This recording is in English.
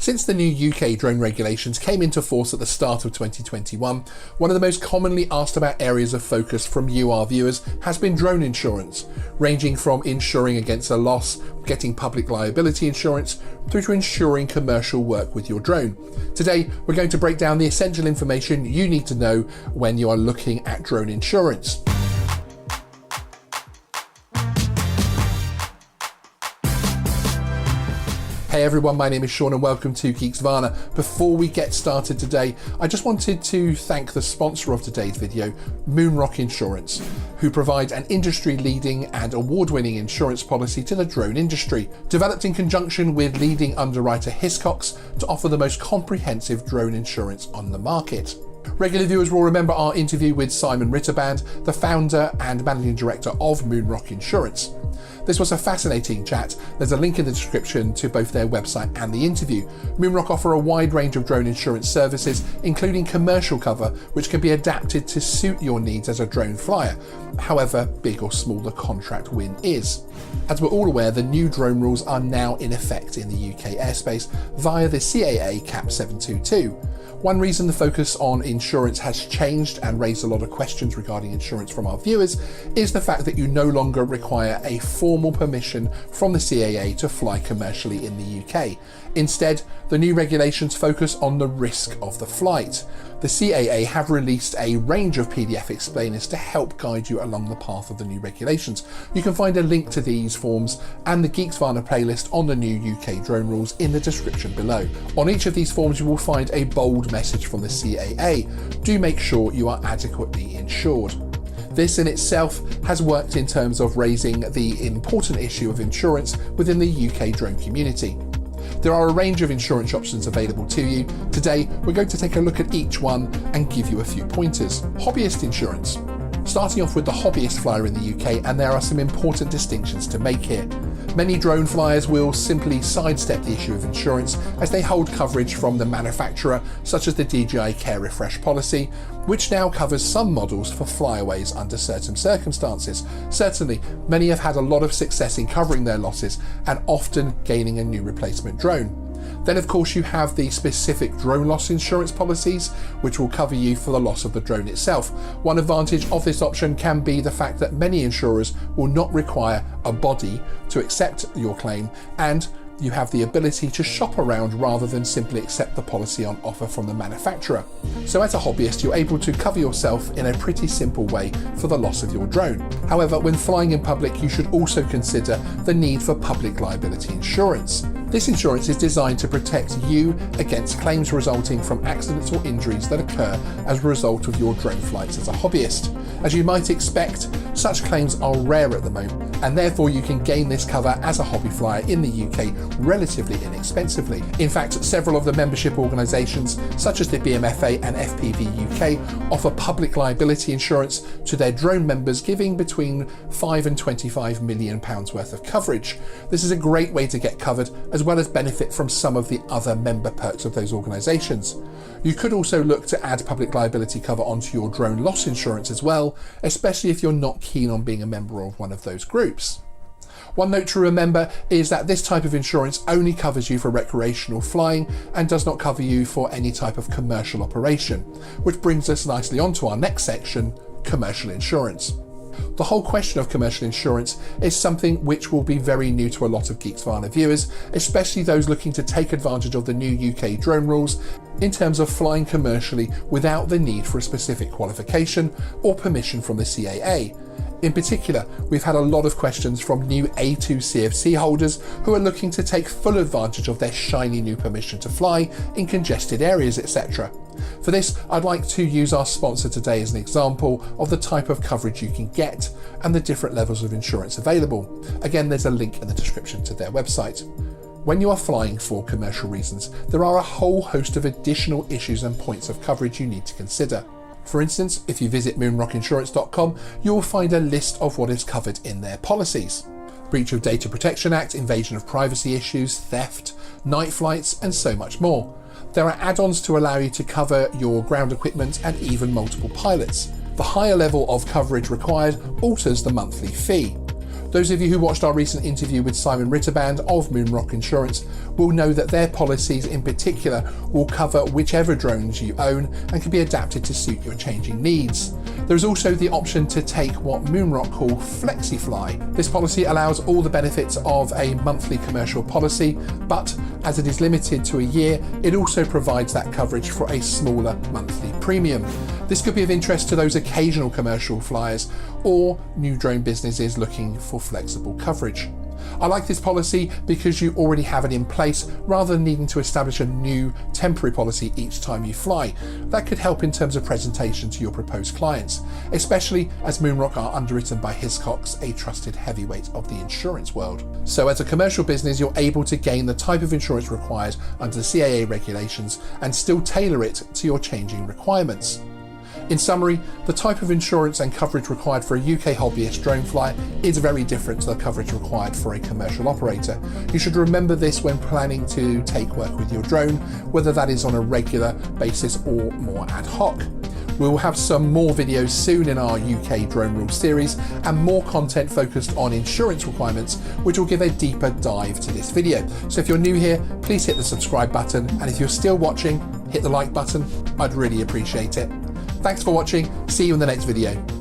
Since the new UK drone regulations came into force at the start of 2021, one of the most commonly asked about areas of focus from you, our viewers, has been drone insurance, ranging from insuring against a loss, getting public liability insurance, through to ensuring commercial work with your drone. Today, we're going to break down the essential information you need to know when you are looking at drone insurance. Hey everyone, my name is Sean and welcome to Geeksvana. Before we get started today, I just wanted to thank the sponsor of today's video, Moonrock Insurance, who provide an industry-leading and award-winning insurance policy to the drone industry, developed in conjunction with leading underwriter Hiscox to offer the most comprehensive drone insurance on the market. Regular viewers will remember our interview with Simon Ritterband, the founder and managing director of Moonrock Insurance. This was a fascinating chat. There's a link in the description to both their website and the interview. Moonrock offer a wide range of drone insurance services, including commercial cover, which can be adapted to suit your needs as a drone flyer, however big or small the contract win is. As we're all aware, the new drone rules are now in effect in the UK airspace via the CAA Cap 722. One reason the focus on insurance has changed and raised a lot of questions regarding insurance from our viewers is the fact that you no longer require a formal permission from the CAA to fly commercially in the UK. Instead, the new regulations focus on the risk of the flight. The CAA have released a range of PDF explainers to help guide you along the path of the new regulations. You can find a link to these forms and the Geeksvana playlist on the new UK drone rules in the description below. On each of these forms you will find a bold message from the CAA. Do make sure you are adequately insured. This in itself has worked in terms of raising the important issue of insurance within the UK drone community. There are a range of insurance options available to you. Today, we're going to take a look at each one and give you a few pointers. Hobbyist insurance. Starting off with the hobbyist flyer in the UK, and there are some important distinctions to make here. Many drone flyers will simply sidestep the issue of insurance as they hold coverage from the manufacturer, such as the DJI Care Refresh policy, which now covers some models for flyaways under certain circumstances. Certainly, many have had a lot of success in covering their losses and often gaining a new replacement drone. Then of course you have the specific drone loss insurance policies, which will cover you for the loss of the drone itself. One advantage of this option can be the fact that many insurers will not require a body to accept your claim, and you have the ability to shop around rather than simply accept the policy on offer from the manufacturer. So as a hobbyist, you're able to cover yourself in a pretty simple way for the loss of your drone. However, when flying in public, you should also consider the need for public liability insurance. This insurance is designed to protect you against claims resulting from accidents or injuries that occur as a result of your drone flights as a hobbyist. As you might expect, such claims are rare at the moment, and therefore you can gain this cover as a hobby flyer in the UK relatively inexpensively. In fact, several of the membership organisations, such as the BMFA and FPV UK, offer public liability insurance to their drone members, giving between £5 and £25 million worth of coverage. This is a great way to get covered, as well as benefit from some of the other member perks of those organisations. You could also look to add public liability cover onto your drone loss insurance as well, especially if you're not keen on being a member of one of those groups. One note to remember is that this type of insurance only covers you for recreational flying and does not cover you for any type of commercial operation, which brings us nicely onto our next section, commercial insurance. The whole question of commercial insurance is something which will be very new to a lot of Geeksvana viewers, especially those looking to take advantage of the new UK drone rules in terms of flying commercially without the need for a specific qualification or permission from the CAA. In particular, we've had a lot of questions from new A2 CFC holders who are looking to take full advantage of their shiny new permission to fly in congested areas, etc. For this, I'd like to use our sponsor today as an example of the type of coverage you can get and the different levels of insurance available. Again, there's a link in the description to their website. When you are flying for commercial reasons, there are a whole host of additional issues and points of coverage you need to consider. For instance, if you visit moonrockinsurance.com, you will find a list of what is covered in their policies. Breach of Data Protection Act, invasion of privacy issues, theft, night flights, and so much more. There are add-ons to allow you to cover your ground equipment and even multiple pilots. The higher level of coverage required alters the monthly fee. Those of you who watched our recent interview with Simon Ritterband of Moonrock Insurance will know that their policies in particular will cover whichever drones you own and can be adapted to suit your changing needs. There is also the option to take what Moonrock call FlexiFly. This policy allows all the benefits of a monthly commercial policy, but as it is limited to a year, it also provides that coverage for a smaller monthly premium. This could be of interest to those occasional commercial flyers or new drone businesses looking for flexible coverage. I like this policy because you already have it in place rather than needing to establish a new temporary policy each time you fly. That could help in terms of presentation to your proposed clients, especially as Moonrock are underwritten by Hiscox, a trusted heavyweight of the insurance world. So as a commercial business, you're able to gain the type of insurance required under the CAA regulations and still tailor it to your changing requirements. In summary, the type of insurance and coverage required for a UK hobbyist drone flyer is very different to the coverage required for a commercial operator. You should remember this when planning to take work with your drone, whether that is on a regular basis or more ad hoc. We will have some more videos soon in our UK Drone Rules series and more content focused on insurance requirements, which will give a deeper dive to this video. So if you're new here, please hit the subscribe button, and if you're still watching, hit the like button. I'd really appreciate it. Thanks for watching. See you in the next video.